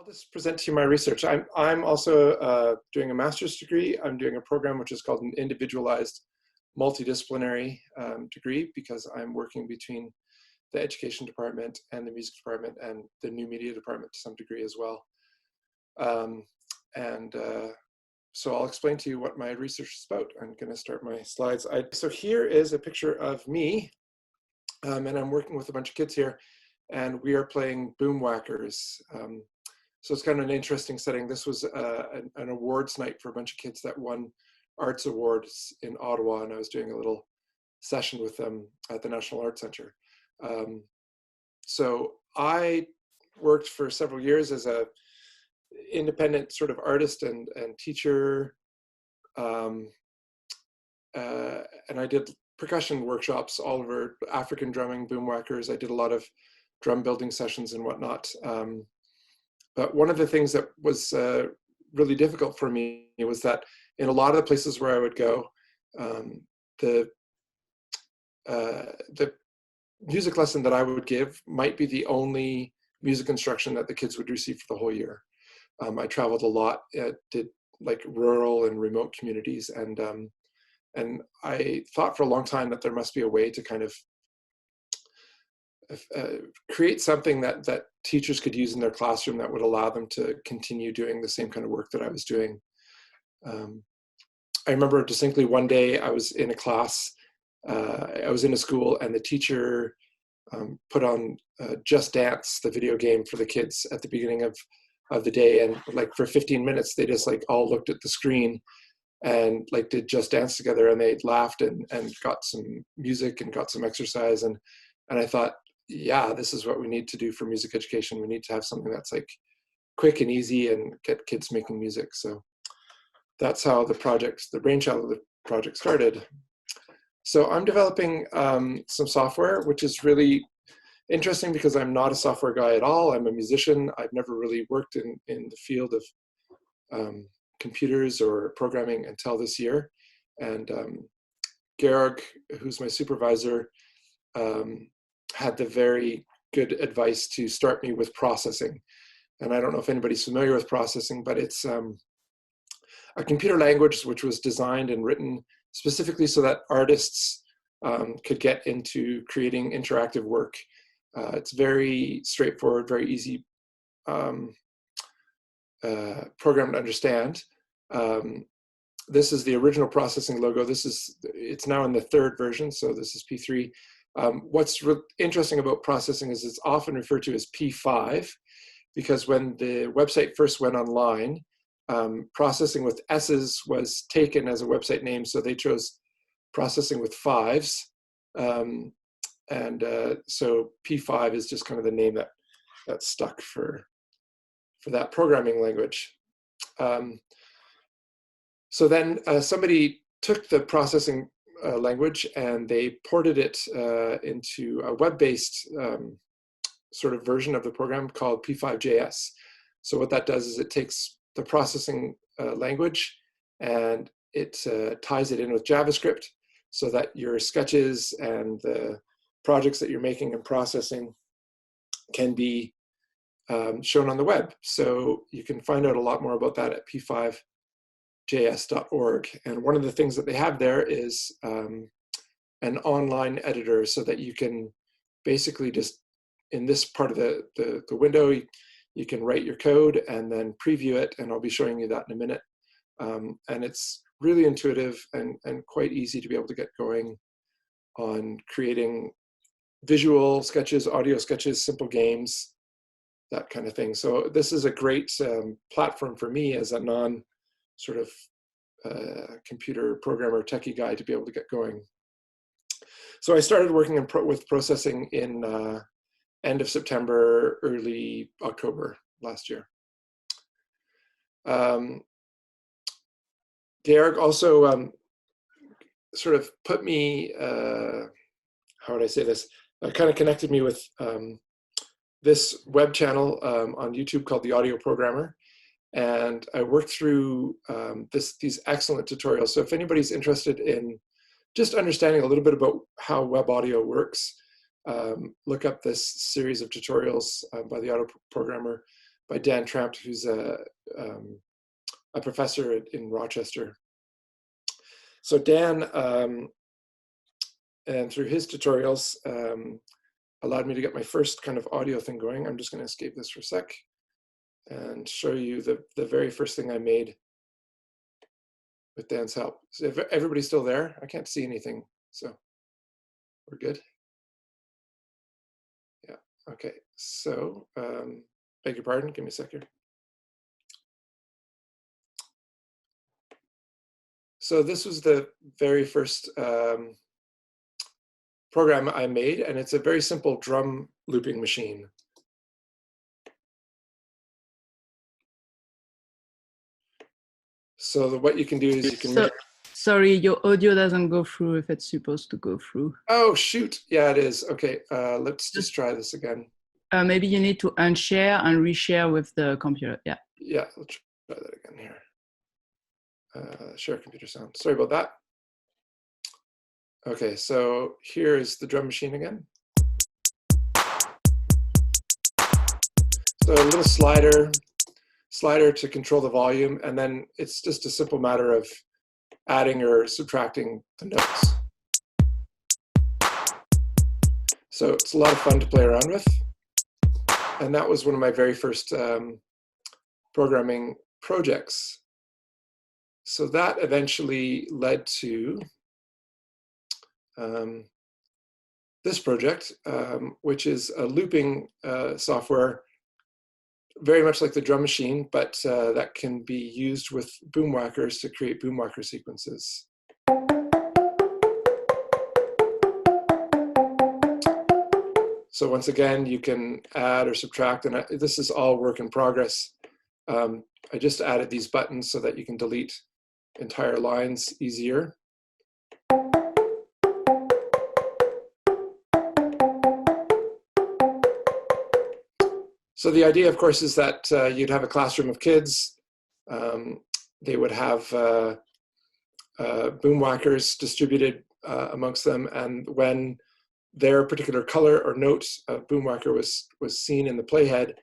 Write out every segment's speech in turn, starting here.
just present to you my research. I'm also doing a master's degree. I'm doing a program which is called an individualized multidisciplinary degree, because I'm working between the education department and the music department and the new media department to some degree as well. So I'll explain to you what my research is about. I'm going to start my slides. So here is a picture of me, and I'm working with a bunch of kids here, and we are playing boom whackers. So it's kind of an interesting setting. This was an awards night for a bunch of kids that won arts awards in Ottawa, and I was doing a little session with them at the National Arts Centre. So I worked for several years as a independent sort of artist and teacher, and I did percussion workshops all over African drumming, boom whackers. I did a lot of drum building sessions and whatnot. But one of the things that was really difficult for me was that in a lot of the places where I would go, the music lesson that I would give might be the only music instruction that the kids would receive for the whole year. I traveled a lot, did like rural and remote communities, and I thought for a long time that there must be a way to kind of create something that teachers could use in their classroom that would allow them to continue doing the same kind of work that I was doing. I remember distinctly one day I was in a class, I was in a school, and the teacher put on Just Dance, the video game for the kids at the beginning of the day, and like for 15 minutes they just like all looked at the screen and like did Just Dance together, and they laughed and got some music and got some exercise, and I thought, yeah, this is what we need to do for music education. We need to have something that's like quick and easy and get kids making music. So that's how the brainchild of the project started. So I'm developing some software, which is really interesting because I'm not a software guy at all. I'm a musician. I've never really worked in the field of computers or programming until this year. And Georg, who's my supervisor, had the very good advice to start me with processing. And I don't know if anybody's familiar with processing, but it's a computer language which was designed and written specifically so that artists could get into creating interactive work. It's very straightforward, very easy program to understand. This is the original processing logo. It's now in the third version, so this is P3. What's interesting about processing is it's often referred to as P5, because when the website first went online, processing with S's was taken as a website name, so they chose processing with fives. So P5 is just kind of the name that stuck for that programming language. So then somebody took the processing language and they ported it into a web-based sort of version of the program called P5JS. So what that does is it takes the processing language and it ties it in with JavaScript so that your sketches and the projects that you're making and processing can be shown on the web. So you can find out a lot more about that at p5js.org. And one of the things that they have there is an online editor, so that you can basically just, in this part of the window, you can write your code and then preview it, and I'll be showing you that in a minute. And it's really intuitive and quite easy to be able to get going on creating visual sketches, audio sketches, simple games, that kind of thing. So this is a great platform for me as a non sort of computer programmer, techie guy, to be able to get going. So I started working with processing in end of September, early October last year. Georg also sort of put me, how would I say this, kind of connected me with this web channel on YouTube called The Audio Programmer. And I worked through these excellent tutorials. So if anybody's interested in just understanding a little bit about how web audio works, look up this series of tutorials by The Audio Programmer. by Dan Trampt, who's a professor in Rochester. So Dan, and through his tutorials, allowed me to get my first kind of audio thing going. I'm just going to escape this for a sec and show you the very first thing I made with Dan's help. So if everybody's still there, I can't see anything, so we're good. Yeah, okay, so beg your pardon, give me a second. So this was the very first program I made, and it's a very simple drum looping machine. So what you can do is you can sorry, your audio doesn't go through if it's supposed to go through. Oh, shoot. Yeah, it is. Okay, let's just try this again. Maybe you need to unshare and reshare with the computer. Yeah. Yeah, let's try that again here. Share computer sound. Sorry about that. Okay, so here is the drum machine again. So a little slider to control the volume, and then it's just a simple matter of adding or subtracting the notes. So it's a lot of fun to play around with. And that was one of my very first programming projects. So that eventually led to this project, which is a looping software, very much like the drum machine, but that can be used with boom whackers to create boom whacker sequences. So once again, you can add or subtract, and this is all work in progress. I just added these buttons so that you can delete entire lines easier. So the idea, of course, is that you'd have a classroom of kids. They would have boom whackers distributed amongst them, and when their particular color or note of boom whacker was seen in the playhead,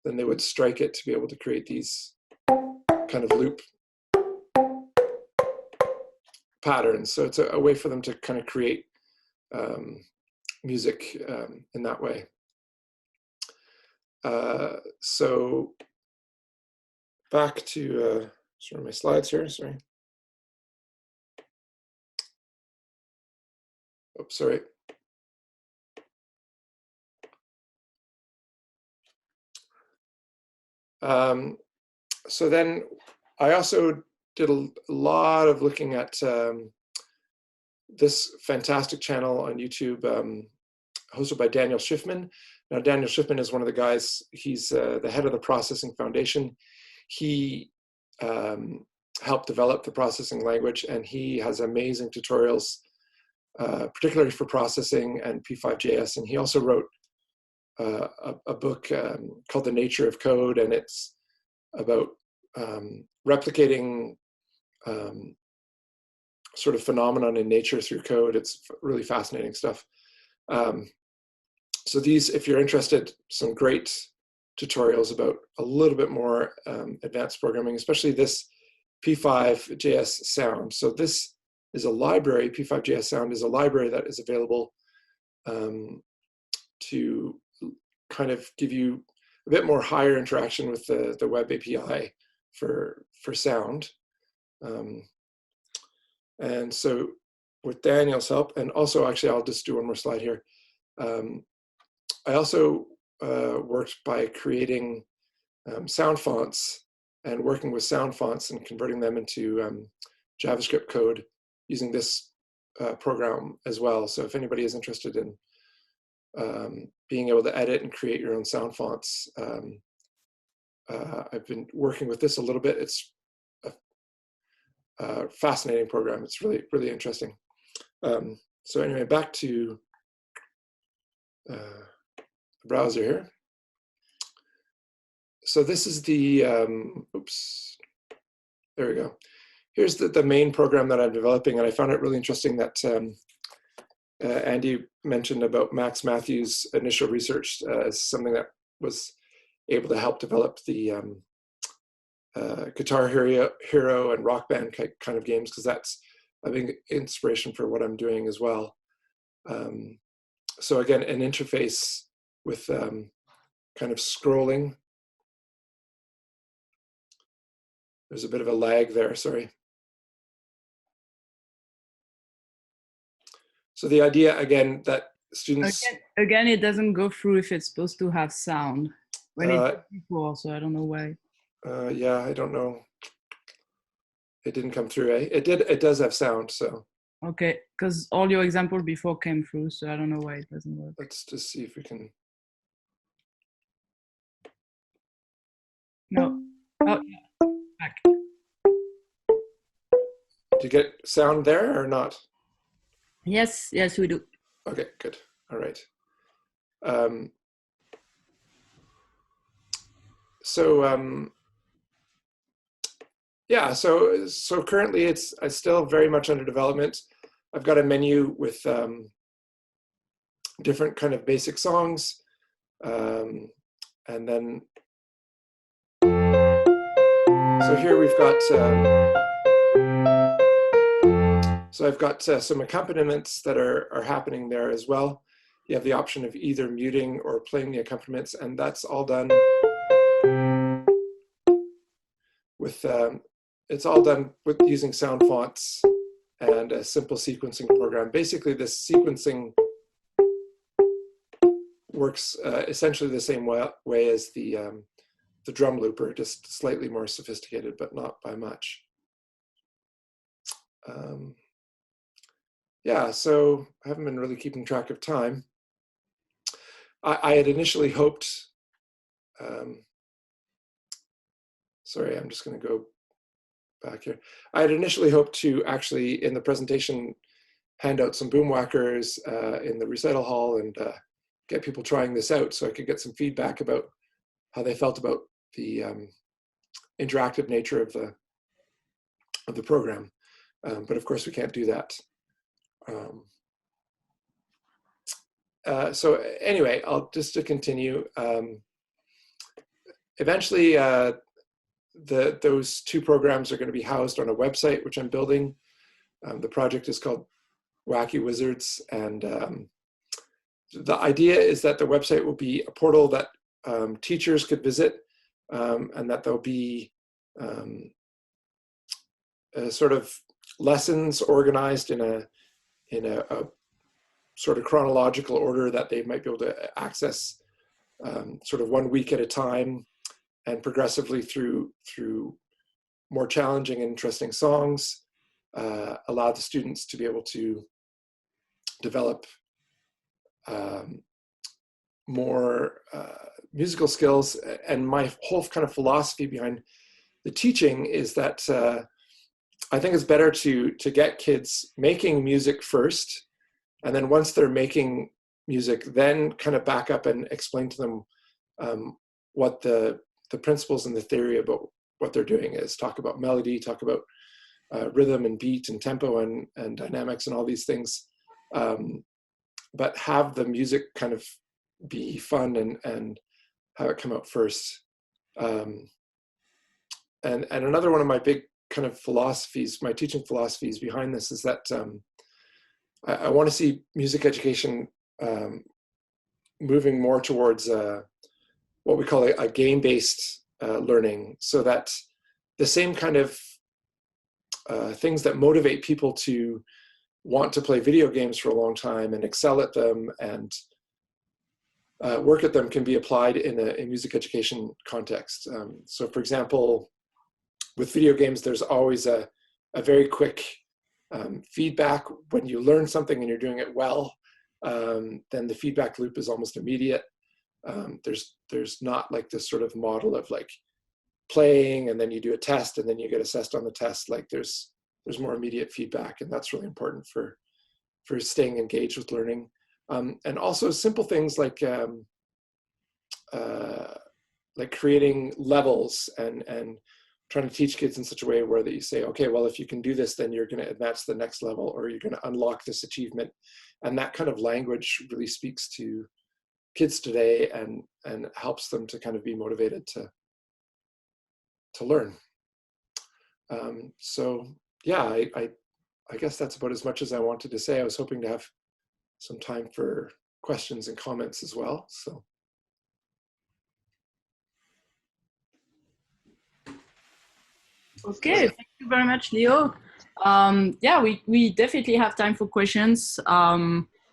then they would strike it to be able to create these kind of loop patterns. So it's a way for them to kind of create music in that way. So back to sort of my slides here, sorry. Oops, sorry. So then I also did a lot of looking at this fantastic channel on YouTube hosted by Daniel Schiffman. Now, Daniel Schiffman is one of the guys, he's the head of the Processing Foundation. He helped develop the processing language, and he has amazing tutorials, particularly for processing and P5.js. And he also wrote a book called The Nature of Code, and it's about replicating sort of phenomenon in nature through code. It's really fascinating stuff. So these, if you're interested, some great tutorials about a little bit more advanced programming, especially this P5.js sound. So this is a library, P5.js sound is a library that is available to kind of give you a bit more higher interaction with the web API for sound. And so with Daniel's help, and also actually I'll just do one more slide here. I also worked by creating sound fonts and working with sound fonts and converting them into JavaScript code using this program as well. So if anybody is interested in being able to edit and create your own sound fonts, I've been working with this a little bit. It's a fascinating program. It's really, really interesting. So anyway, back to the browser here. So this is the, oops, there we go. Here's the main program that I'm developing, and I found it really interesting that Andy mentioned about Max Matthews' initial research as something that was able to help develop the Guitar Hero and Rock Band kind of games, because that's a big inspiration for what I'm doing as well. So again, an interface with kind of scrolling. There's a bit of a lag there, sorry. So the idea, again, that students... Again, it doesn't go through if it's supposed to have sound. When it did before, so I don't know why. Yeah, I don't know. It didn't come through, eh? It does have sound, so. Okay, because all your examples before came through, so I don't know why it doesn't work. Let's just see if we can. No. Oh, yeah. Back. Do you get sound there or not? Yes, yes, we do. Okay, good. All right. Yeah, so currently it's still very much under development. I've got a menu with different kind of basic songs, and then so here we've got so I've got some accompaniments that are happening there as well. You have the option of either muting or playing the accompaniments, and that's all done with it's all done with using sound fonts and a simple sequencing program. Basically, this sequencing works essentially the same way as the drum looper, just slightly more sophisticated, but not by much. Yeah, so I haven't been really keeping track of time. I had initially hoped, sorry, I'm just going to go back here. I had initially hoped to actually, in the presentation, hand out some boomwhackers in the recital hall and get people trying this out so I could get some feedback about how they felt about the interactive nature of the program. But of course, we can't do that. So anyway, just to continue. Eventually, those two programs are going to be housed on a website, which I'm building. The project is called Wacky Wizards, and the idea is that the website will be a portal that teachers could visit, and that there'll be sort of lessons organized in a sort of chronological order that they might be able to access sort of 1 week at a time, and progressively through more challenging and interesting songs, allow the students to be able to develop more musical skills. And my whole kind of philosophy behind the teaching is that I think it's better to get kids making music first, and then once they're making music, then kind of back up and explain to them what the principles and the theory about what they're doing is. Talk about melody, talk about rhythm and beat and tempo and dynamics and all these things, but have the music kind of be fun and have it come out first. And another one of my big kind of philosophies, my teaching philosophies behind this is that I want to see music education moving more towards what we call a game-based learning, so that the same kind of things that motivate people to want to play video games for a long time and excel at them and work at them can be applied in a music education context. So for example, with video games, there's always a very quick feedback. When you learn something and you're doing it well, then the feedback loop is almost immediate. There's not like this sort of model of like playing and then you do a test and then you get assessed on the test. Like there's more immediate feedback, and that's really important for staying engaged with learning. And also simple things like creating levels and trying to teach kids in such a way where that you say, okay, well, if you can do this, then you're going to advance to the next level, or you're going to unlock this achievement. And that kind of language really speaks to kids today, and helps them to kind of be motivated to learn. So yeah, I guess that's about as much as I wanted to say. I was hoping to have some time for questions and comments as well. So. Okay, thank you very much, Leo. Yeah, we definitely have time for questions.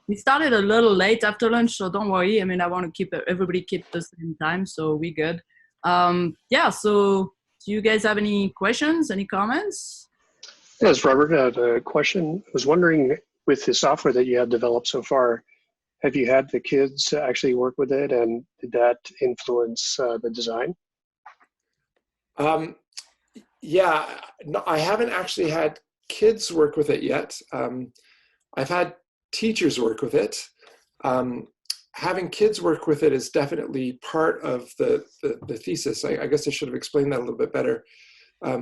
We started a little late after lunch, so don't worry. I mean, I want to keep everybody keep the same time, so we good. Yeah, so do you guys have any questions, any comments? Yes, Robert, I have a question. I was wondering, with the software that you have developed so far, have you had the kids actually work with it, and did that influence the design? Yeah, no, I haven't actually had kids work with it yet. I've had teachers work with it. Having kids work with it is definitely part of the thesis. I guess I should have explained that a little bit better.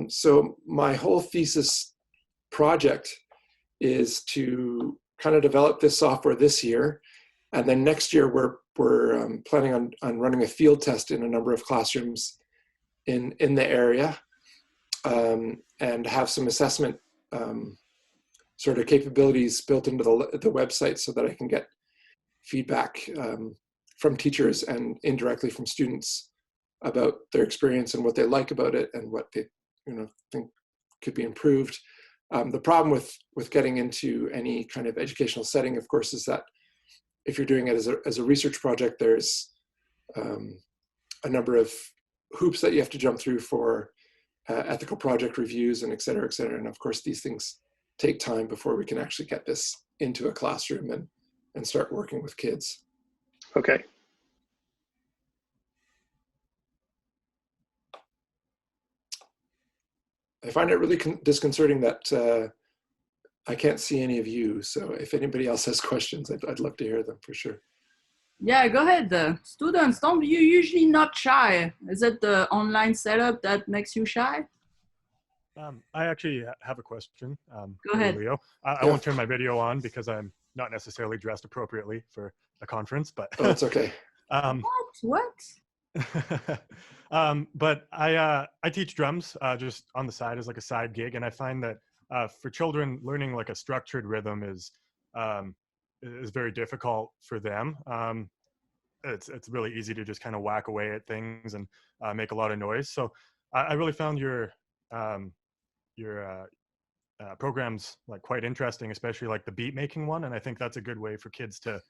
So my whole thesis project is to kind of develop this software this year, and then next year we're planning on running a field test in a number of classrooms in the area, and have some assessment sort of capabilities built into the website so that I can get feedback from teachers and indirectly from students about their experience and what they like about it and what they think could be improved. The problem with getting into any kind of educational setting, of course, is that if you're doing it as a research project, there's a number of hoops that you have to jump through for ethical project reviews and et cetera, et cetera. And of course, these things take time before we can actually get this into a classroom and start working with kids. Okay. I find it really disconcerting that I can't see any of you. So if anybody else has questions, I'd love to hear them for sure. Yeah, go ahead. Students, don't you usually not shy? Is it the online setup that makes you shy? I actually have a question. Go ahead, Leo. I won't turn my video on because I'm not necessarily dressed appropriately for a conference, but oh, it's okay. What? But I teach drums just on the side as like a side gig, and I find that for children, learning like a structured rhythm is very difficult for them. It's really easy to just kind of whack away at things and make a lot of noise. So I really found your programs like quite interesting, especially like the beat making one. And I think that's a good way for kids to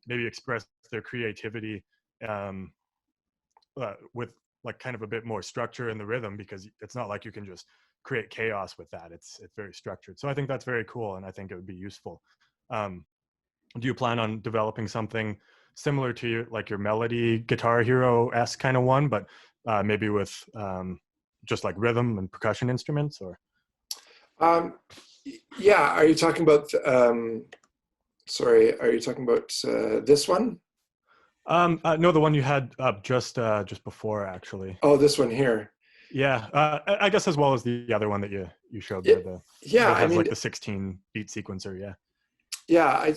maybe express their creativity with like kind of a bit more structure in the rhythm, because it's not like you can just create chaos with that. It's very structured. So I think that's very cool, and I think it would be useful. Do you plan on developing something similar to your melody Guitar Hero-esque kind of one, but maybe with just like rhythm and percussion instruments? Or yeah, are you talking about sorry, are you talking about this one? No, the one you had up just before, actually. Oh, this one here. Yeah, I guess as well as the other one that you showed there. That has like the 16 beat sequencer. Yeah. Yeah,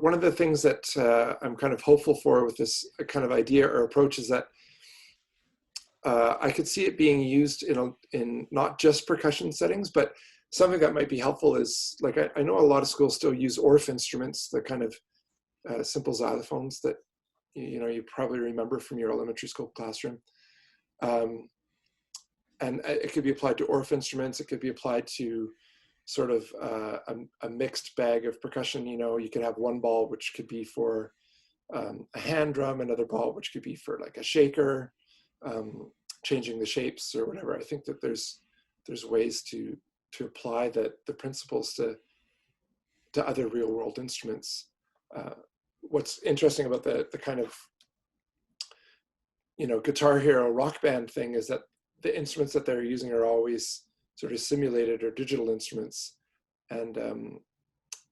one of the things that I'm kind of hopeful for with this kind of idea or approach is that I could see it being used in not just percussion settings, but something that might be helpful is, like, I know a lot of schools still use ORF instruments, the kind of simple xylophones that you probably remember from your elementary school classroom. And it could be applied to ORF instruments. It could be applied to sort of a mixed bag of percussion. You could have one ball which could be for a hand drum, another ball which could be for like a shaker, changing the shapes or whatever. I think that there's ways to apply the principles to other real world instruments. What's interesting about the kind of Guitar Hero Rock Band thing is that the instruments that they're using are always sort of simulated or digital instruments, and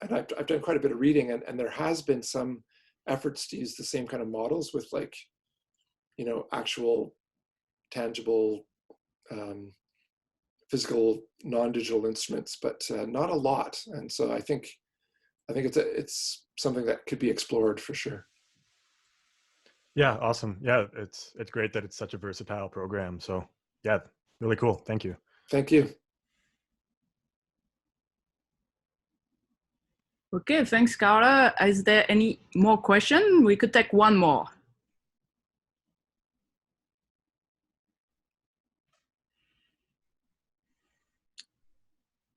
I've done quite a bit of reading, and there has been some efforts to use the same kind of models with, like, actual tangible physical non-digital instruments, but not a lot. And so I think it's something that could be explored for sure. Yeah, awesome. Yeah, it's great that it's such a versatile program. So yeah, really cool. Thank you. Thank you. Okay, thanks, Carla. Is there any more question? We could take one more.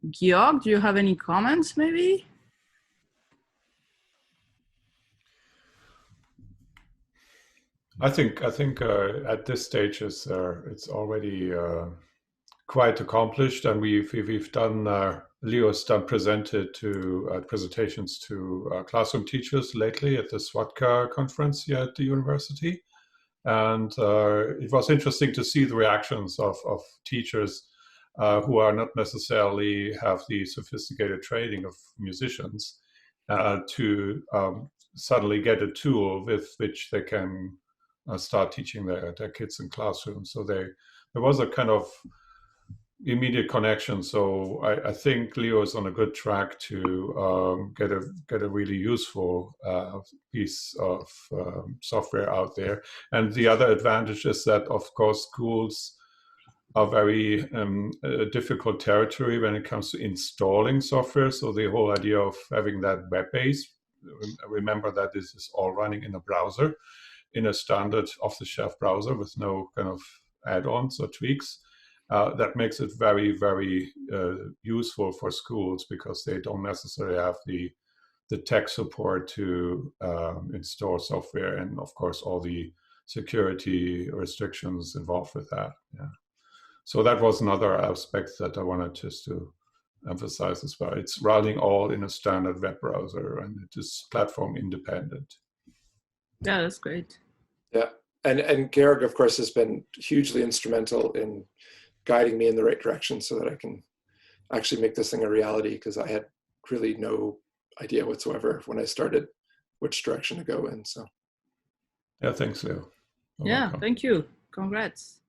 Georg, do you have any comments maybe? I think at this stage it's already quite accomplished, and we've done Leo's done presented to presentations to classroom teachers lately at the SWATCA conference here at the university, and it was interesting to see the reactions of teachers who are not necessarily have the sophisticated training of musicians to suddenly get a tool with which they can start teaching their kids in classrooms. So there was a kind of immediate connection. So I think Leo is on a good track to get a really useful piece of software out there. And the other advantage is that, of course, schools are very difficult territory when it comes to installing software. So the whole idea of having that web-based, remember that this is all running in a browser, in a standard off-the-shelf browser with no kind of add-ons or tweaks. That makes it very, very useful for schools because they don't necessarily have the tech support to install software, and of course all the security restrictions involved with that. Yeah. So that was another aspect that I wanted just to emphasize as well. It's running all in a standard web browser, and it is platform independent. Yeah, that's great. Yeah, and Georg, of course, has been hugely instrumental in guiding me in the right direction so that I can actually make this thing a reality, because I had really no idea whatsoever when I started which direction to go in. So yeah, thanks, Leo. Yeah, thank you. Congrats.